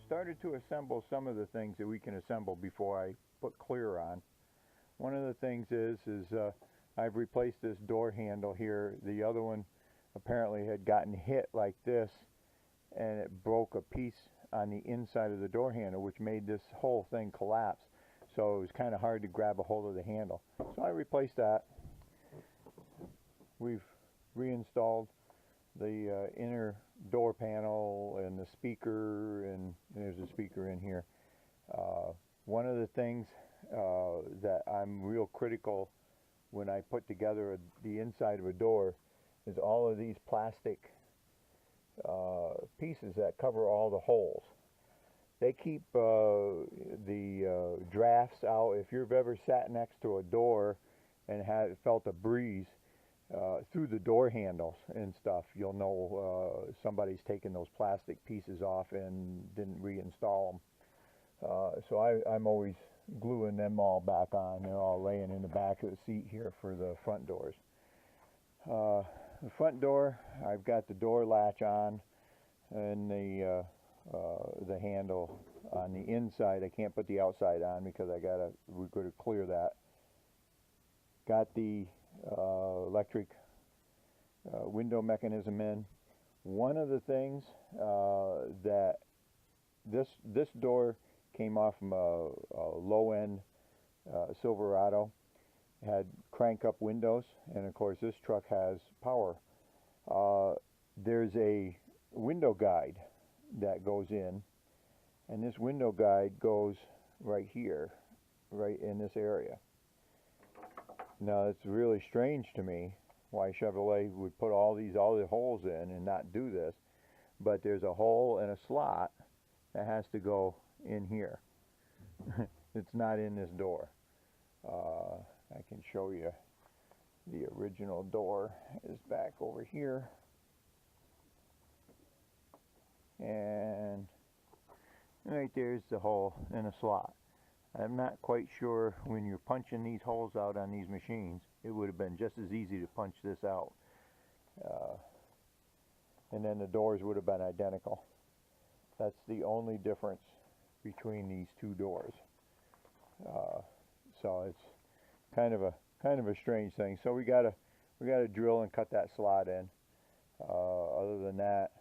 started to assemble some of the things that we can assemble before I put clear on. One of the things is I've replaced this door handle here. The other one apparently had gotten hit like this, and it broke a piece on the inside of the door handle, which made this whole thing collapse. So it was kind of hard to grab a hold of the handle. So I replaced that. We've reinstalled the inner door panel and the speaker, and there's a speaker in here. One of the things that I'm real critical when I put together the inside of a door is all of these plastic pieces that cover all the holes. They keep the drafts out. If you've ever sat next to a door and felt a breeze through the door handles and stuff, you'll know somebody's taken those plastic pieces off and didn't reinstall them. So I'm always gluing them all back on. They're all laying in the back of the seat here for the front doors. The front door, I've got the door latch on, and the handle on the inside. I can't put the outside on because we're going to clear that. Got the electric window mechanism in. One of the things that this door came off from a low-end Silverado. It had crank-up windows, and of course this truck has power. There's a window guide that goes in, and this window guide goes right here, right in this area. Now it's really strange to me why Chevrolet would put all the holes in and not do this, but there's a hole and a slot that has to go in here. It's not in this door. I can show you the original door is back over here, and right there's the hole and a slot. I'm not quite sure when you're punching these holes out on these machines, it would have been just as easy to punch this out. And then the doors would have been identical. That's the only difference between these two doors. So it's kind of a strange thing. So we gotta drill and cut that slot in. Other than that,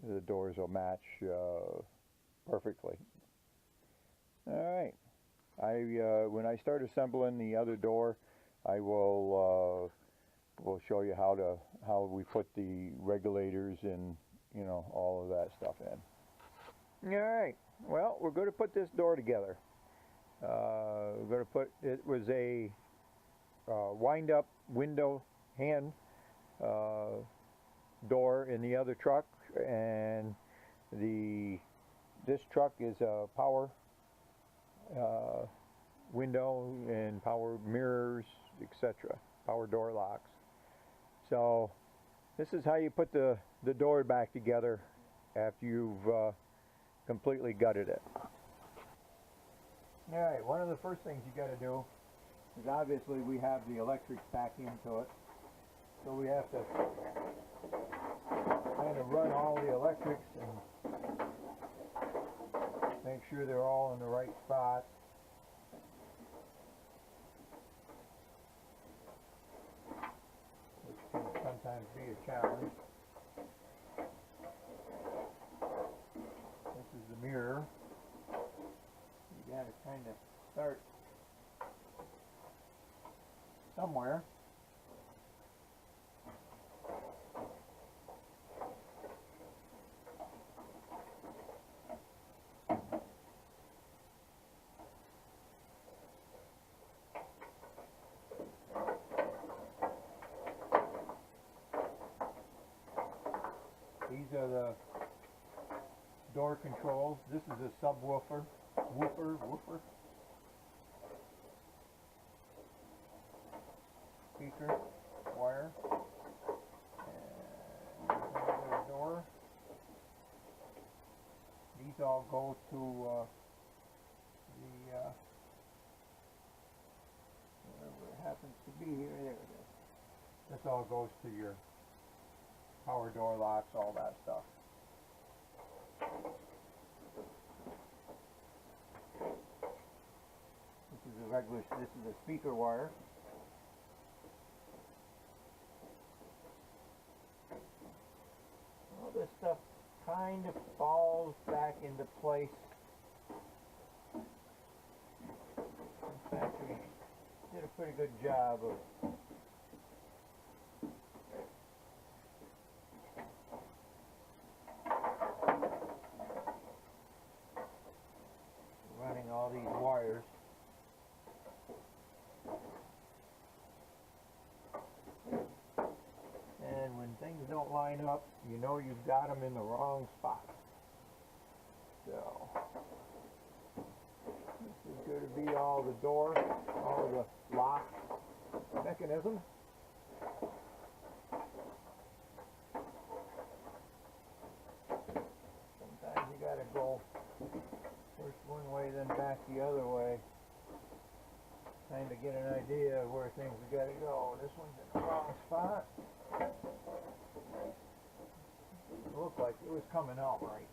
the doors will match perfectly. All right. When I start assembling the other door, I will show you how we put the regulators and all of that stuff in. All right. Well, we're going to put this door together. We're going to put it was a wind-up window hand door in the other truck, and this truck is a power window and power mirrors, etc. Power door locks. So this is how you put the door back together after you've completely gutted it. Alright, one of the first things you got to do is, obviously we have the electrics back into it, so we have to kind of run all the electrics and make sure they're all in the right spot. Which can sometimes be a challenge. This is the mirror. You got to kind of start somewhere. These are the door controls. This is a subwoofer. Woofer. Speaker, wire, and another door. These all go to whatever it happens to be here. There it is. This all goes to your power door locks, all that stuff. which this is a speaker wire. All this stuff kind of falls back into place. In fact, we did a pretty good job of running all these wires. And when things don't line up, you know you've got them in the wrong spot. So, this is going to be all the door, all the lock mechanism. Sometimes you got to go first one way, then back the other way. Kind of get an idea of where things have got to go. This one's in the wrong spot. It looked like it was coming out right.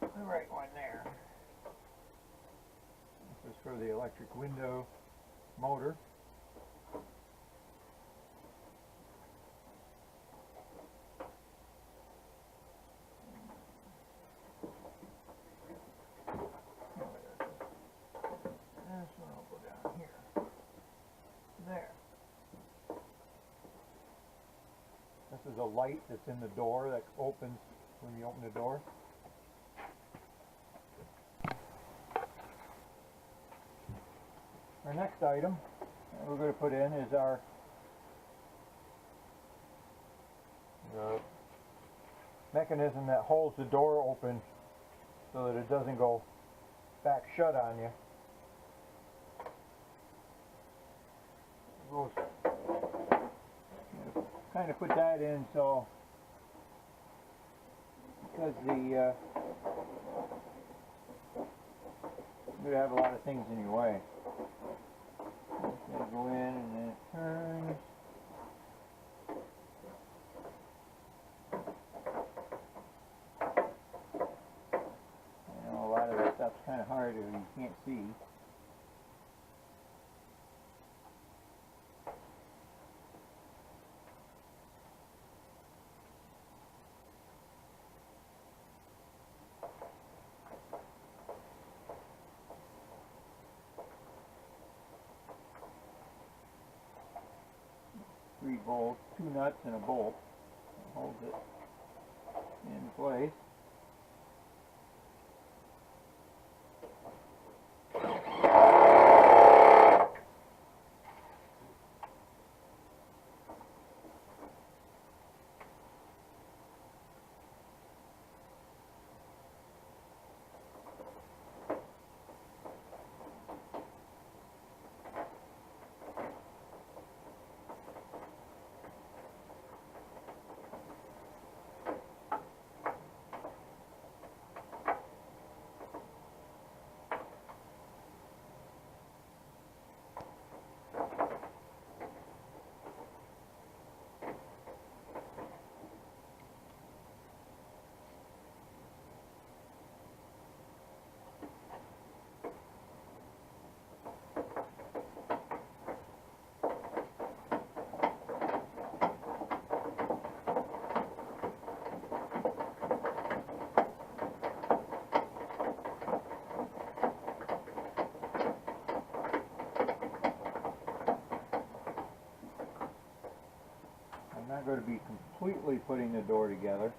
There's the right one there. This is for the electric window motor. This one will go down here. There. This is a light that's in the door that opens when you open the door. Our next item that we're going to put in is our mechanism that holds the door open so that it doesn't go back shut on you. We'll kind of put that in so because you're going to have a lot of things in your way. It's going to go in and then it turns. You know, a lot of that stuff's kind of hard if you can't see. 3 bolts, 2 nuts and a bolt. That holds it in place. I'm not going to be completely putting the door together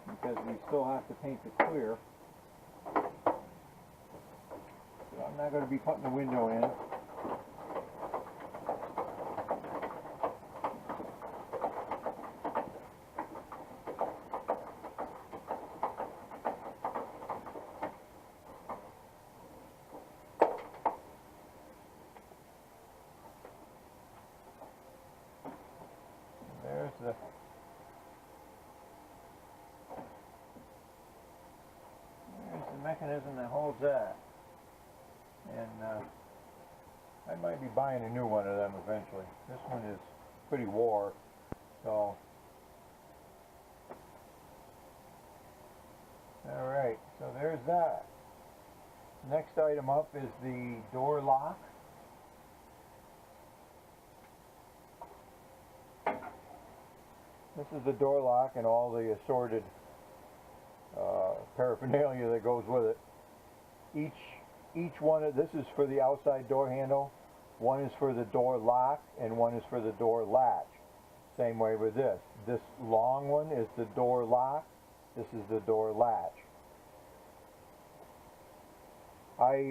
because we still have to paint it clear. So I'm not going to be putting the window in. There's the mechanism that holds that. And I might be buying a new one of them eventually. This one is pretty wore, so. Alright, so there's that. Next item up is the door lock. This is the door lock and all the assorted paraphernalia that goes with it. Each one of this is for the outside door handle. One is for the door lock and one is for the door latch. Same way with this. This long one is the door lock. This is the door latch.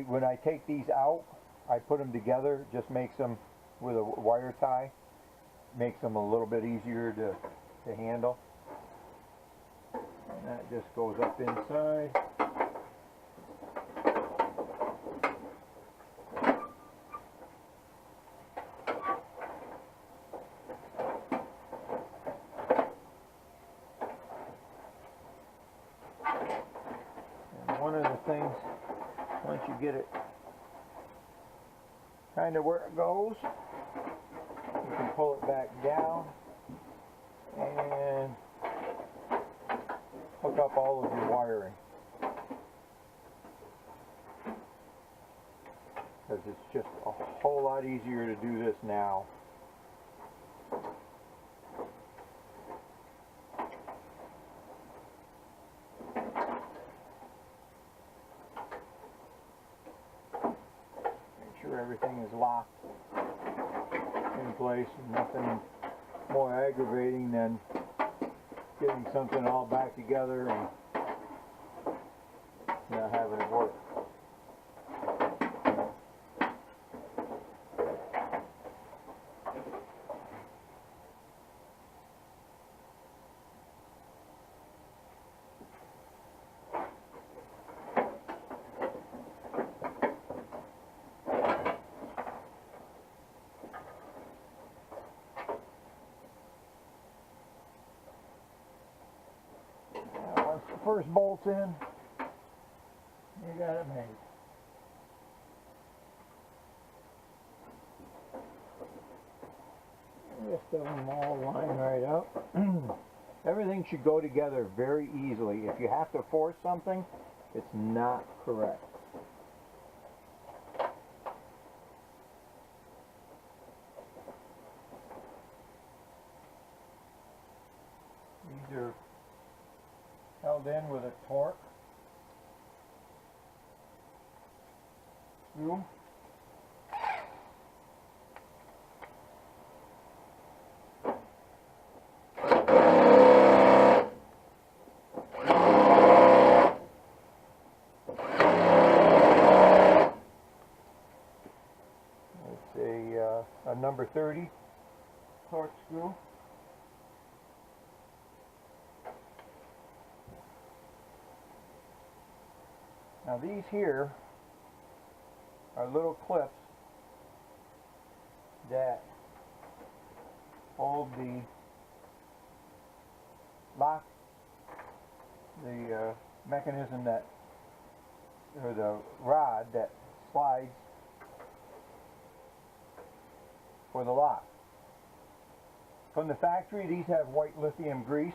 When I take these out, I put them together. Just makes them with a wire tie. Makes them a little bit easier to handle. And that just goes up inside. And one of the things, once you get it kind of where it goes, you can pull it back down and hook up all of your wiring, because it's just a whole lot easier to do this now. Make sure everything is locked in place, and nothing more aggravating than getting something all back together and not having it work. Once the first bolt's in, you got it made. Rest of them all line right up. Everything should go together very easily. If you have to force something, it's not correct. These are held in with a torque screw. It's a number 30 torque screw. Now these here are little clips that hold the lock, the mechanism that, or the rod that slides for the lock. From the factory, these have white lithium grease.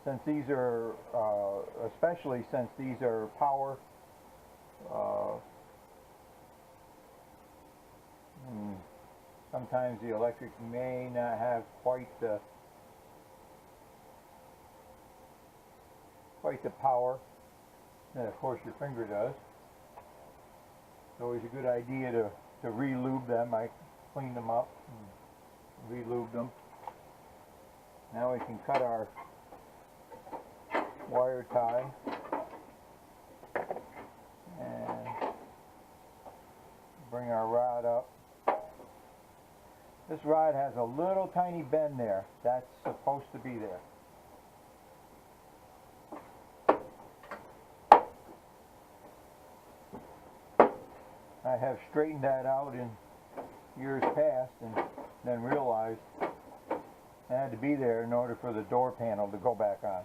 Since these are, especially since these are power, sometimes the electric may not have quite the power that of course your finger does. It's always a good idea to re-lube them. I cleaned them up and re-lubed them. Now we can cut our wire tie and bring our rod up. This rod has a little tiny bend there. That's supposed to be there. I have straightened that out in years past and then realized it had to be there in order for the door panel to go back on.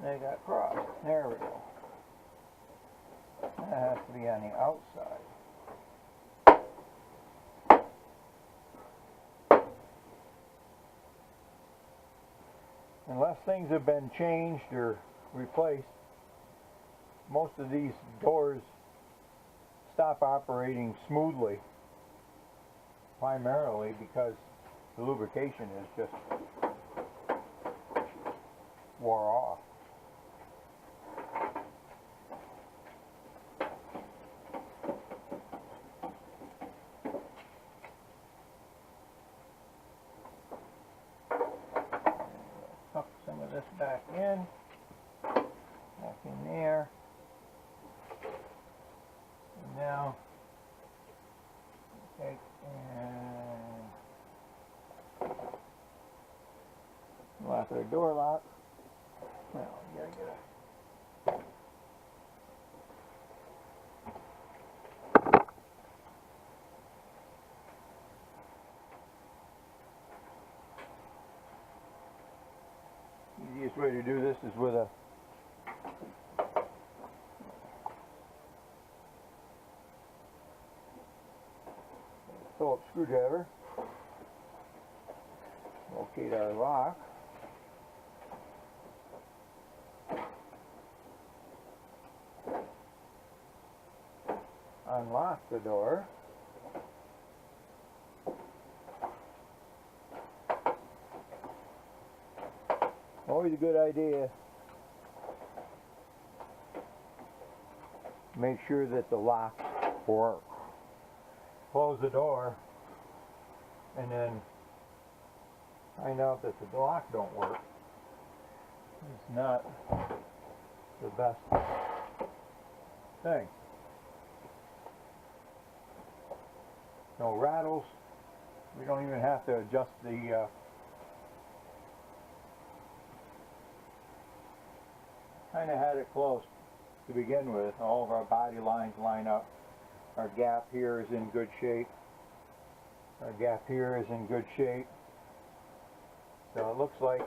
They got crossed. There we go. That has to be on the outside. Unless things have been changed or replaced, most of these doors stop operating smoothly, primarily because the lubrication is just wore off. Tuck some of this back in there. And now take and lock our door lock. Now you gotta get easiest way to do this is with a Phillips screwdriver. Locate our lock. Unlock the door. Always a good idea. Make sure that the locks work. Close the door and then find out that the lock don't work. It's not the best thing. No rattles. We don't even have to adjust the kind of had it close to begin with. All of our body lines line up. Our gap here is in good shape. Our gap here is in good shape. So it looks like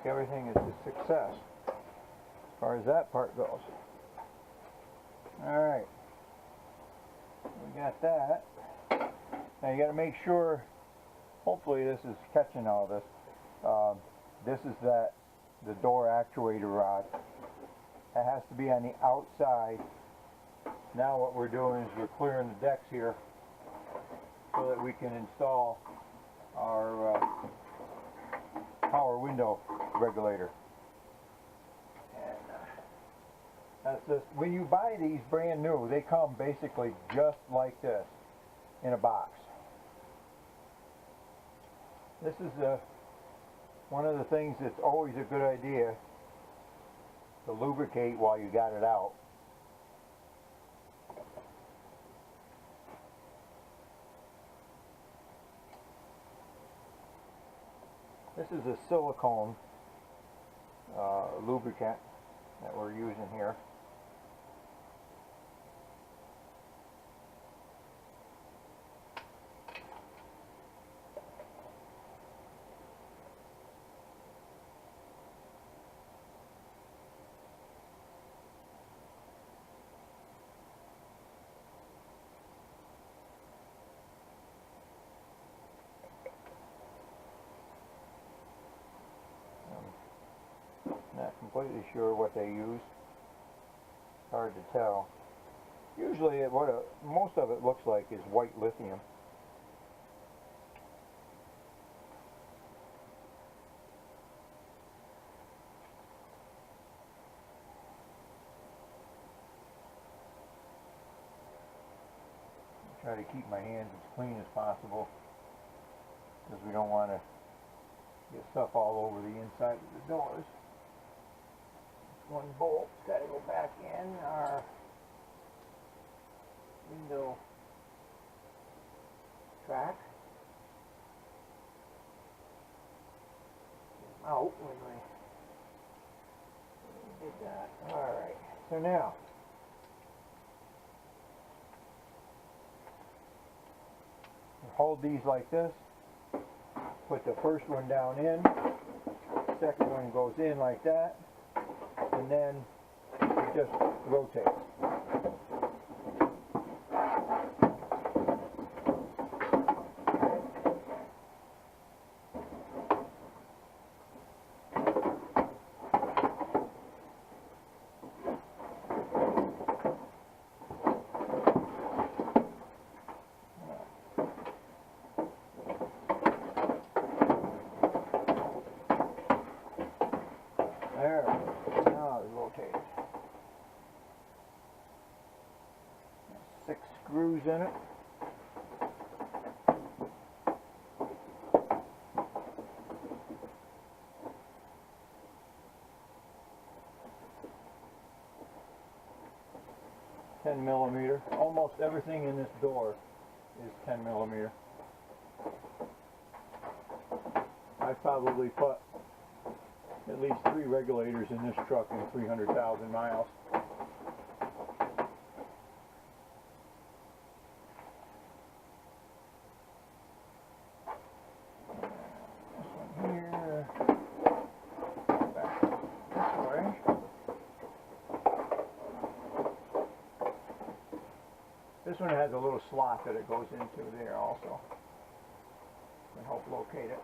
everything is a success as far as that part goes. All right, we got that. Now you got to make sure. Hopefully this is catching all this. This is the door actuator rod. That has to be on the outside. Now what we're doing is we're clearing the decks here so that we can install our power window regulator. And that's just, when you buy these brand new, they come basically just like this in a box. This is one of the things that's always a good idea to lubricate while you got it out. This is a silicone lubricant that we're using here. Not completely sure what they use. Hard to tell. Usually most of it looks like is white lithium. Try to keep my hands as clean as possible because we don't want to get stuff all over the inside of the doors. One bolt's got to go back in our window track. Out when we did that. Alright, so now hold these like this. put the first one down in, second one goes in like that, and then it just rotates. There, now it's rotated. 6 screws in it. $10mm. Almost everything in this door is 10mm. I probably put at least 3 regulators in this truck in 300,000 miles. This one here, back this way. This one has a little slot that it goes into there also. Can help locate it.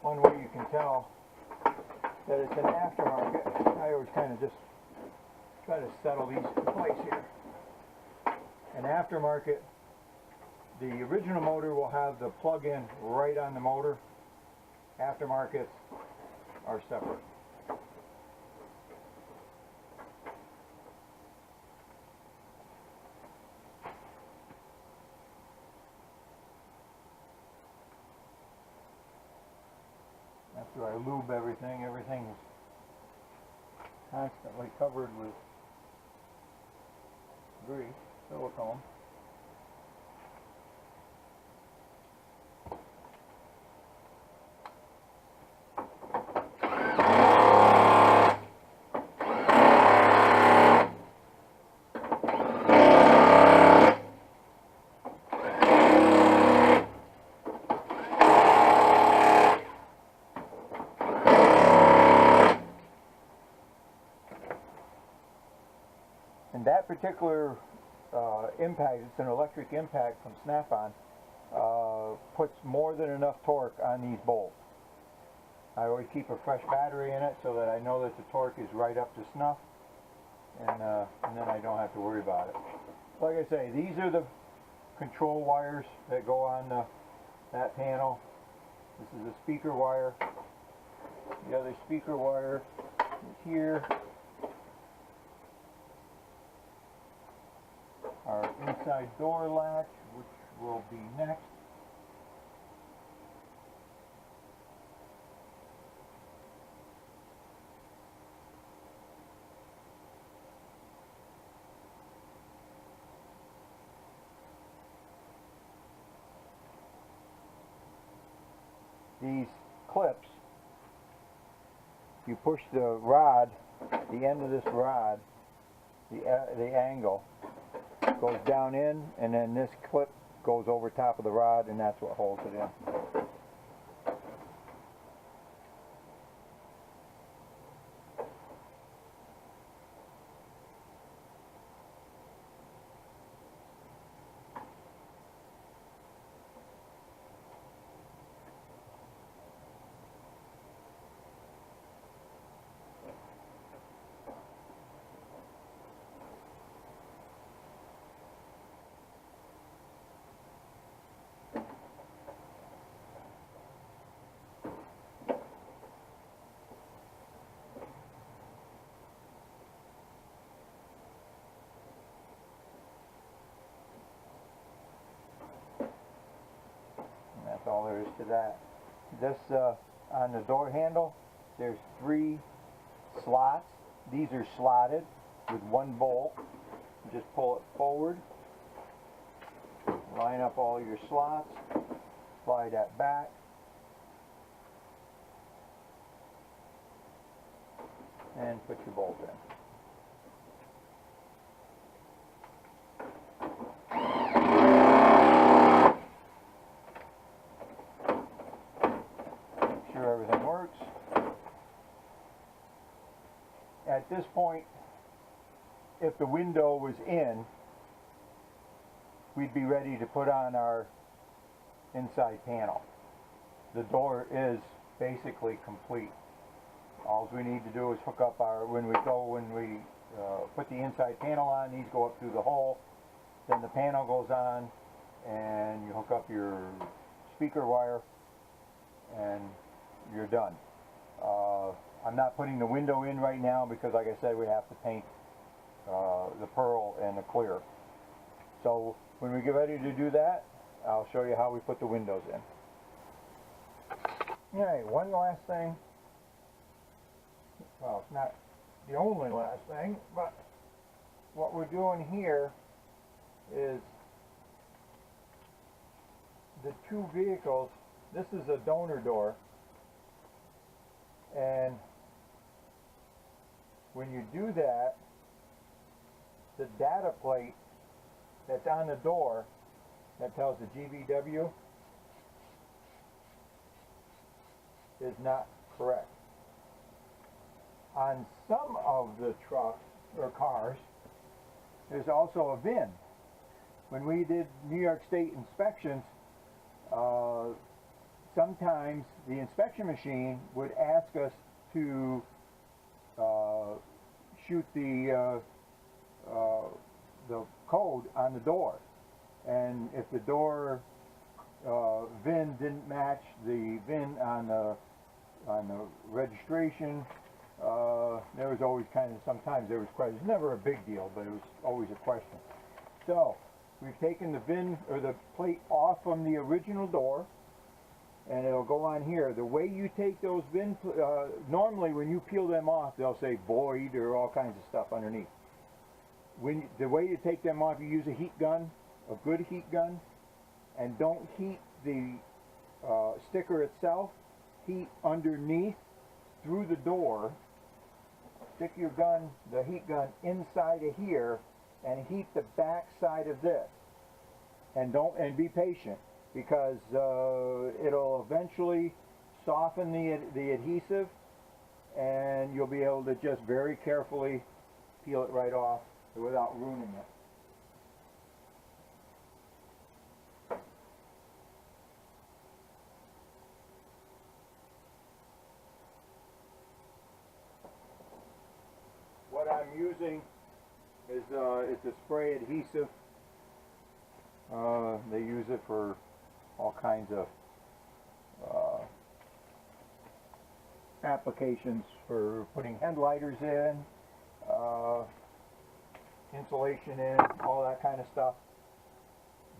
One way you can tell that it's an aftermarket, I always kind of just try to settle these in place here. An aftermarket, the original motor will have the plug-in right on the motor. Aftermarkets are separate. After I lube everything, everything is constantly covered with grease, silicone. And that particular impact, it's an electric impact from Snap-on, puts more than enough torque on these bolts. I always keep a fresh battery in it so that I know that the torque is right up to snuff, and then I don't have to worry about it. Like I say, these are the control wires that go on that panel. This is the speaker wire. The other speaker wire is here. Our inside door latch, which will be next. These clips, you push the rod, the end of this rod, the angle goes down in, and then this clip goes over top of the rod, and that's what holds it in. That's all there is to that. This, on the door handle, there's 3 slots. These are slotted with 1 bolt. You just pull it forward like line up all your slots, slide that back, and put your bolt in. Make sure everything works. At this point, if the window was in, we'd be ready to put on our inside panel. The door is basically complete. All we need to do is hook up our, when we put the inside panel on, these go up through the hole, then the panel goes on, and you hook up your speaker wire, and you're done. I'm not putting the window in right now because, like I said, we have to paint the pearl and the clear. So when we get ready to do that, I'll show you how we put the windows in. Alright, one last thing. Well, it's not the only last thing, but what we're doing here is the two vehicles. This is a donor door, and when you do that, the data plate that's on the door that tells the GVW is not correct. On some of the trucks or cars, there's also a VIN. When we did New York State inspections, sometimes the inspection machine would ask us to shoot the code on the door, and if the door VIN didn't match the VIN on the registration, there was always kind of, sometimes there was questions. Never a big deal, but it was always a question. So we've taken the VIN or the plate off from the original door, and it'll go on here. The way you take those VIN, normally when you peel them off, they'll say void or all kinds of stuff underneath. The way you take them off, you use a heat gun, a good heat gun, and don't heat the sticker itself. Heat underneath through the door. Stick your gun, the heat gun, inside of here, and heat the back side of this. And be patient, because it'll eventually soften the adhesive, and you'll be able to just very carefully peel it right off without ruining it. What I'm using is it's a spray adhesive. They use it for all kinds of applications, for putting headlighters in, insulation in, all that kind of stuff.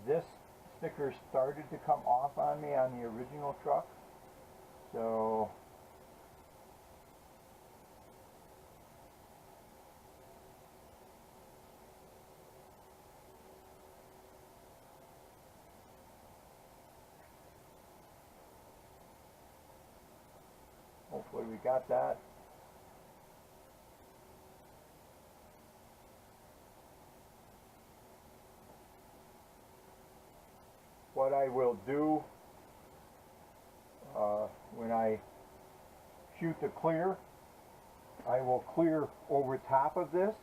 This sticker started to come off on me on the original truck, so hopefully we got that. What I will do when I shoot the clear, I will clear over top of this,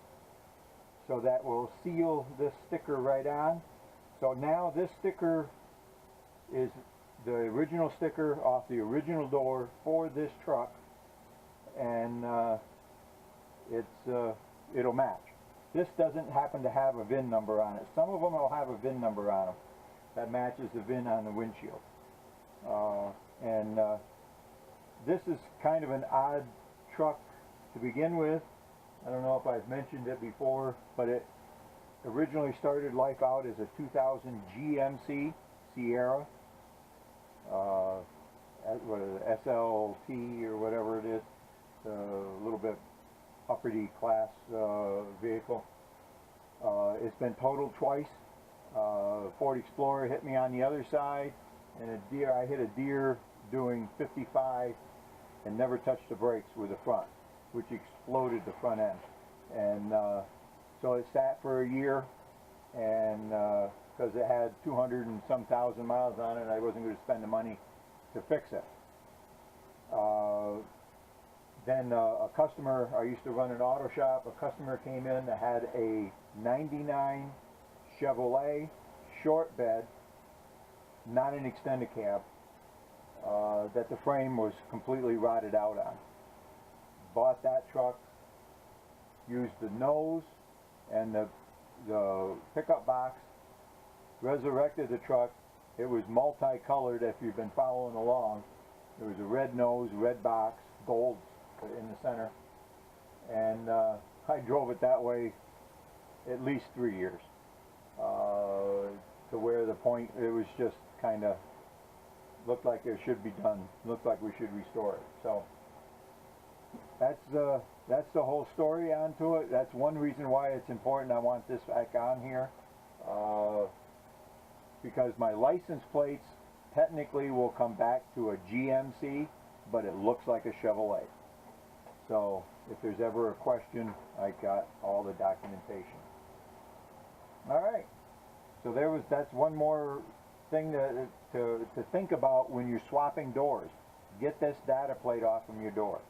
so that will seal this sticker right on. So now this sticker is the original sticker off the original door for this truck, and it'll match. This doesn't happen to have a VIN number on it. Some of them will have a VIN number on them that matches the VIN on the windshield. This is kind of an odd truck to begin with. I don't know if I've mentioned it before, but it originally started life out as a 2000 GMC Sierra, what is it, SLT or whatever it is, a little bit uppity class vehicle. It's been totaled twice. Ford Explorer hit me on the other side, and I hit a deer doing 55 and never touched the brakes with the front, which exploded the front end. And so it sat for a year, and because it had 200 and some thousand miles on it, I wasn't going to spend the money to fix it. Then a customer, I used to run an auto shop, a customer came in that had a 99 Chevrolet short bed, not an extended cab, that the frame was completely rotted out on. Bought that truck, used the nose and the pickup box, resurrected the truck. It was multicolored if you've been following along. There was a red nose, red box, gold in the center, and I drove it that way at least 3 years, to where the point it was just kind of looked like it should be done, looked like we should restore it. So that's the whole story onto it. That's one reason why it's important I want this back on here, because my license plates technically will come back to a GMC, but it looks like a Chevrolet. So if there's ever a question, I got all the documentation. All right. So that's one more thing to think about when you're swapping doors. Get this data plate off from your door.